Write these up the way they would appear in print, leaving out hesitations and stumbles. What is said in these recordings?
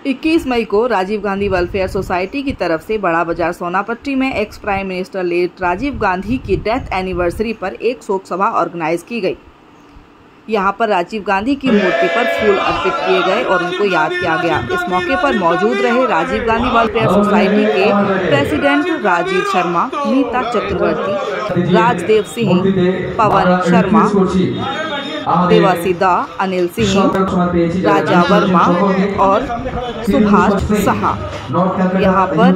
21 मई को Rajiv Gandhi welfare society की तरफ से बड़ा बाजार सोनापट्टी में ex prime minister late Rajiv Gandhi की डेथ एनिवर्सरी पर एक शोक सभा ऑर्गेनाइज की गई। यहां पर राजीव गांधी की मूर्ति पर फूल अर्पित किए गए और उनको याद किया गया। इस मौके पर मौजूद रहे राजीव गांधी वेलफेयर सोसाइटी के प्रेसिडेंट राजीव शर्मा, नीता चक्रवर्ती, राजदेव सिंह, पवन शर्मा, देवासीदा, अनिल सिंह, राजा वर्मा और सुभाष साहा। यहाँ पर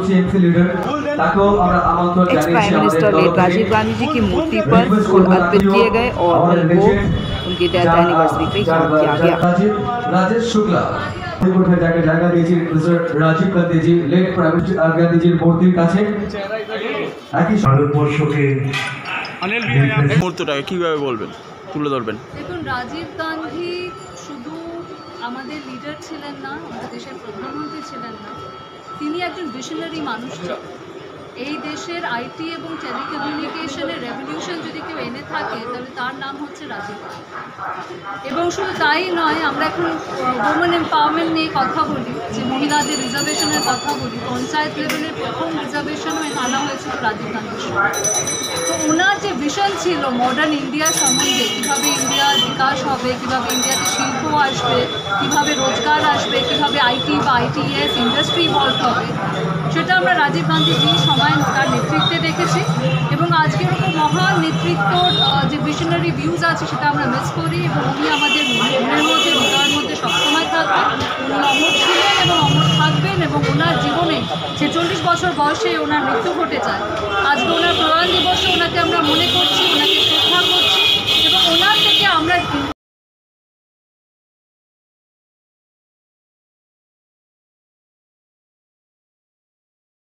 ex prime minister late Rajiv Gandhi ji की मूर्ति पर फूल अर्पित किए गए और उनको उनकी डेथ एनिवर्सरी पे याद किया गया। राजेश शुक्ला जाके জায়গা দিয়েছি রাজীব গান্ধী জি লেট প্রাইম মিনিস্টার গান্ধী জির মূর্তির কাছে একই ভারতবর্ষকে মুহূর্তটাকে কিভাবে বলবেন, তুলে ধরবেন? দেখুন, রাজীব গান্ধী শুধু আমাদের লিডার ছিলেন না, আমাদের দেশের প্রধানমন্ত্রী ছিলেন না, তিনি একজন ভিশনারি মানুষ ছিলেন। এই দেশের আইটি এবং টেলিকমিউনিকেশনের রেভলিউশন যদি কেউ এনে থাকে তাহলে তার নাম হচ্ছে রাজীব গান্ধী। এবং শুধু তাই নয়, আমরা এখন ওমেন এম্পাওয়ারমেন্ট নিয়ে কথা বলি, যে মহিলাদের রিজার্ভেশনের কথা বলি, পঞ্চায়েত লেভেলের প্রথম রিজার্ভেশনও আনা হয়েছিল রাজীব গান্ধীর সময়। তো ওনার যে ভিশন ছিল মডার্ন ইন্ডিয়া সম্বন্ধে, কীভাবে ইন্ডিয়ার বিকাশ হবে, কীভাবে ইন্ডিয়াতে শিল্প আসবে, কীভাবে রোজগার আসবে, কীভাবে আইটি বা আইটিএস ইন্ডাস্ট্রি ইভলভ হবে, সেটা আমরা রাজীব গান্ধীজির সময় তার নেতৃত্বে দেখেছি। এবং আজকের ওপর মহান নেতৃত্বর যে ভিশনারি ভিউজ আছে সেটা আমরা মিস করি এবং উনি আমাদের মনের মধ্যে, হৃদয়ের মধ্যে সবসময় থাকবেন। উনি অমর ছিলেন এবং অমর থাকবেন এবং ওনার জীবনে 46 বছর বয়সে ওনার মৃত্যু ঘটে যায়। আজকে ওনার প্রয়াণ দিবসে ওনাকে আমরা মনে করছি, ওনাকে